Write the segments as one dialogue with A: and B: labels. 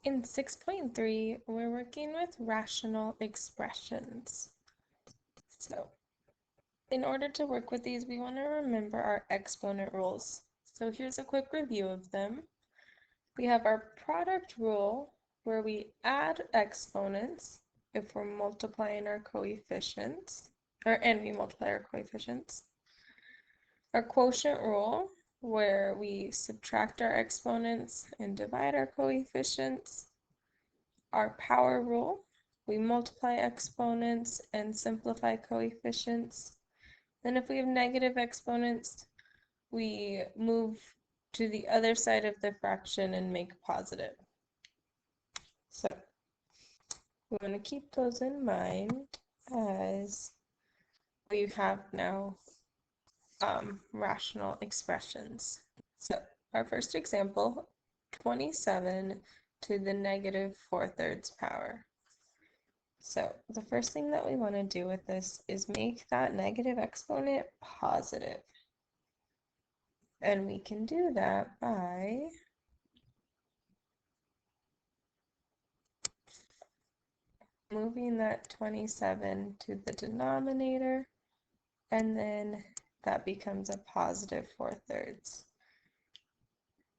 A: In 6.3, we're working with rational expressions. So, in order to work with these, we want to remember our exponent rules. So here's a quick review of them. We have our product rule, where we add exponents if we're multiplying our coefficients, and we multiply our coefficients. Our quotient rule, where we subtract our exponents and divide our coefficients. Our power rule, we multiply exponents and simplify coefficients. Then if we have negative exponents, we move to the other side of the fraction and make positive. So we want to keep those in mind as we have now rational expressions. So our first example, 27 to the negative 4/3 power. So the first thing that we want to do with this is make that negative exponent positive. And we can do that by moving that 27 to the denominator, and then that becomes a positive 4/3.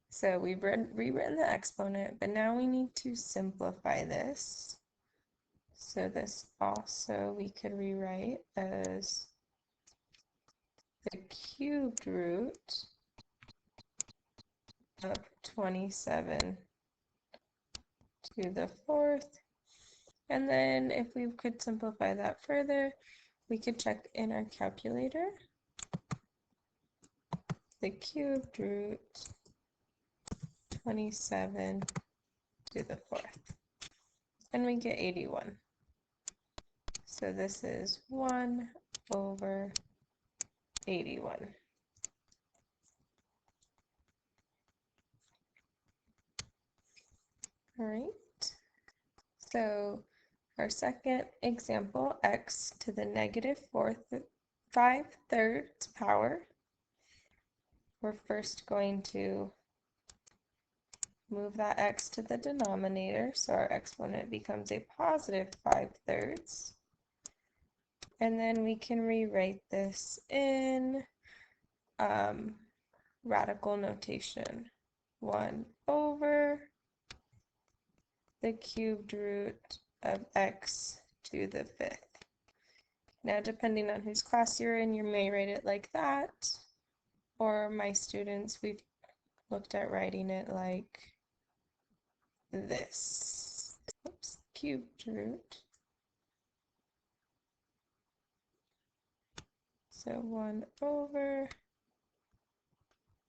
A: So we've rewritten the exponent, but now we need to simplify this. So this also we could rewrite as the cubed root of 27 to the 4th. And then if we could simplify that further, we could check in our calculator the cubed root 27 to the 4th. And we get 81. So this is 1 over 81. All right. So our second example, x to the negative 5/3 power. We're first going to move that x to the denominator, so our exponent becomes a positive 5/3. And then we can rewrite this in radical notation. 1 over the cubed root of x to the 5th. Now, depending on whose class you're in, you may write it like that. Or my students, we've looked at writing it like this. Oops, cubed root. So 1 over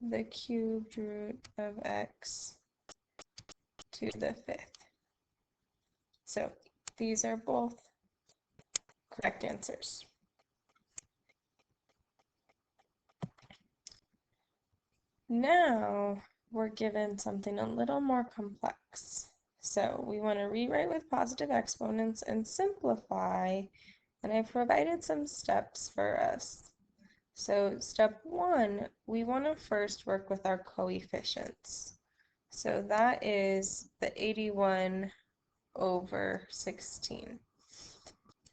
A: the cubed root of x to the 5th. So these are both correct answers. Now we're given something a little more complex. So we want to rewrite with positive exponents and simplify, and I've provided some steps for us. So step 1, we want to first work with our coefficients. So that is the 81 over 16.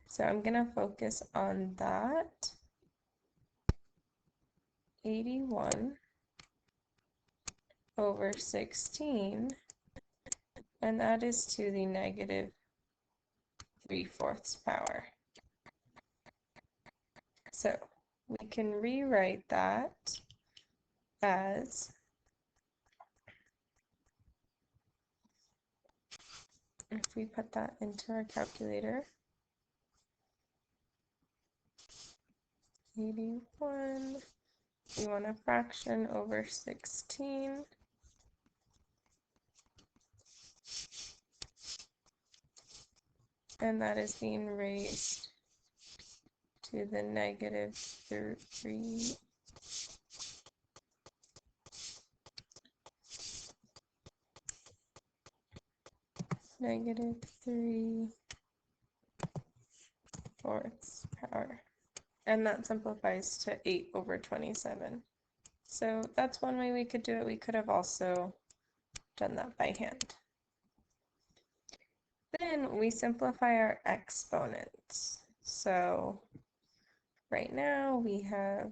A: So I'm going to focus on that. 81 over 16, and that is to the negative 3/4 power. So we can rewrite that as if we put that into our calculator, 81, we want a fraction over 16, and that is being raised to the negative 3. Negative 3/4 power. And that simplifies to 8 over 27. So that's one way we could do it. We could have also done that by hand. Then we simplify our exponents. So right now we have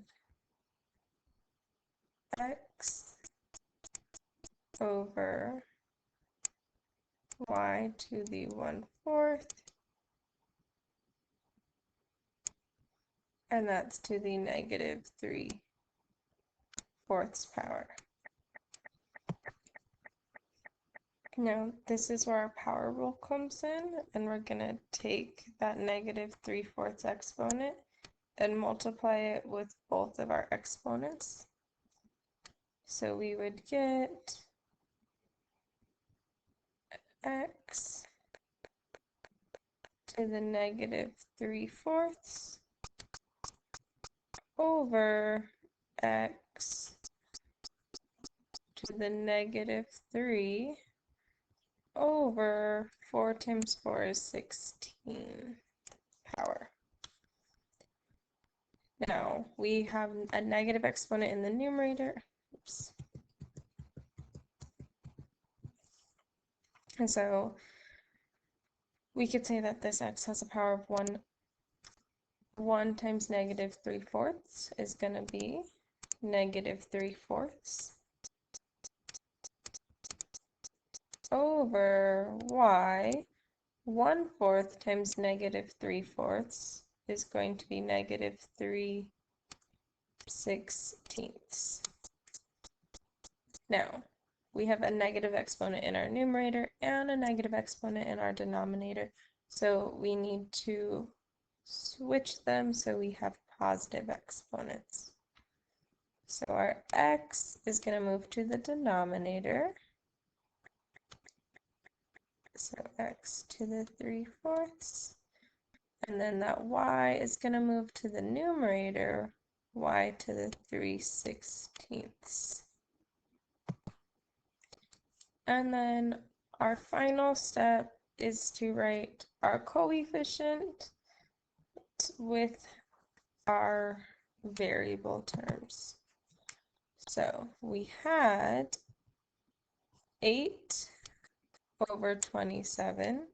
A: x over y to the 1/4, and that's to the negative 3/4 power. Now, this is where our power rule comes in, and we're going to take that negative 3/4 exponent and multiply it with both of our exponents. So we would get x to the negative 3/4 over x to the negative 3 over 4 times 4 is 16 power. Now, we have a negative exponent in the numerator. Oops. And so we could say that this x has a power of 1 times negative 3/4 is going to be negative 3/4 over y. 1/4 times negative 3/4 is going to be negative 3/16. Now, we have a negative exponent in our numerator and a negative exponent in our denominator, so we need to switch them so we have positive exponents. So our x is going to move to the denominator. So x to the 3/4, and then that y is going to move to the numerator, y to the 3/16. And then our final step is to write our coefficient with our variable terms. So we had 8 over 27,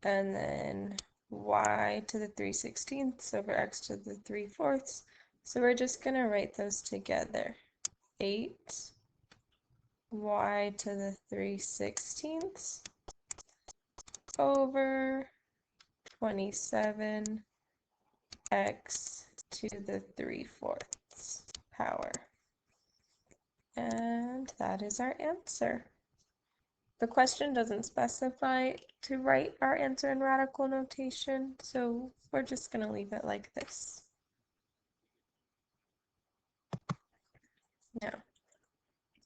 A: and then y to the 3/16 over x to the 3/4. So we're just going to write those together. 8 y to the 3/16 over 27 x to the 3/4 power. And that is our answer. The question doesn't specify to write our answer in radical notation, so we're just going to leave it like this. Now,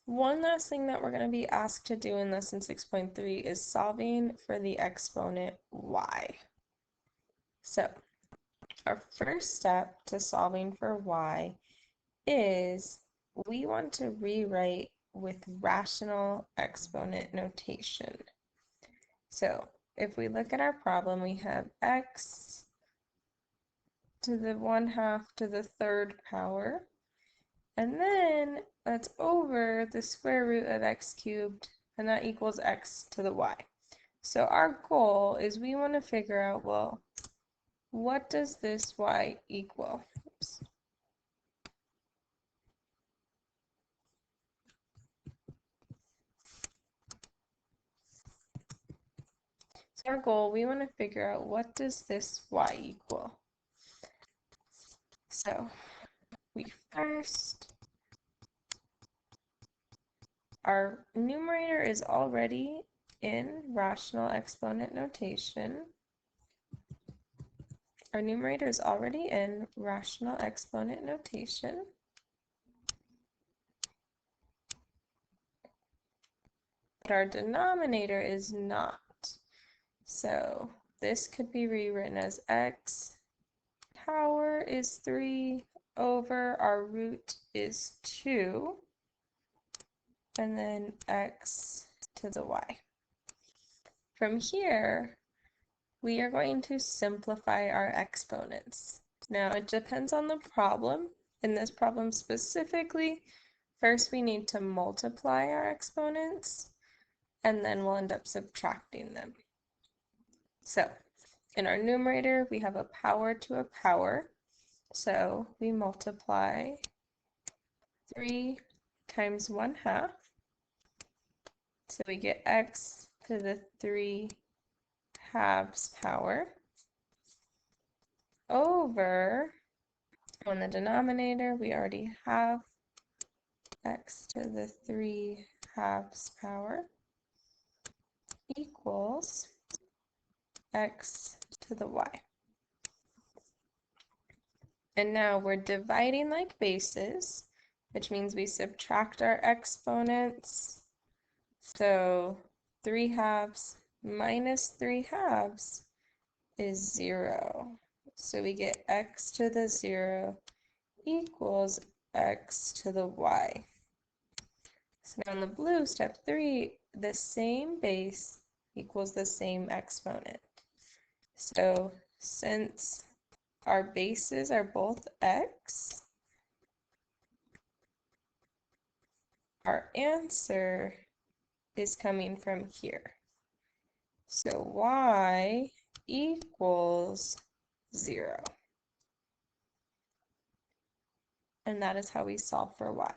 A: one last thing that we're going to be asked to do in lesson 6.3 is solving for the exponent y. So, our first step to solving for y is we want to rewrite with rational exponent notation. So, if we look at our problem, we have x to the 1/2 to the 3rd power, and then that's over the square root of x cubed, and that equals x to the y. So our goal is we want to figure out, well, what does this y equal? Oops. So our goal, we want to figure out what does this y equal? So we first, our numerator is already in rational exponent notation. Our numerator is already in rational exponent notation. But our denominator is not. So this could be rewritten as x power is 3 over our root is 2, and then x to the y. From here, we are going to simplify our exponents. Now, it depends on the problem. In this problem specifically, first we need to multiply our exponents, and then we'll end up subtracting them. So in our numerator, we have a power to a power. So we multiply 3 times 1/2. So we get x to the 3 halves power over, on the denominator, we already have x to the 3 halves power equals x to the y. And now we're dividing like bases, which means we subtract our exponents. So 3 halves minus 3 halves is 0. So we get x to the 0 equals x to the y. So now in the blue, step 3, the same base equals the same exponent. So since our bases are both x, our answer is coming from here. So y equals 0. And that is how we solve for y.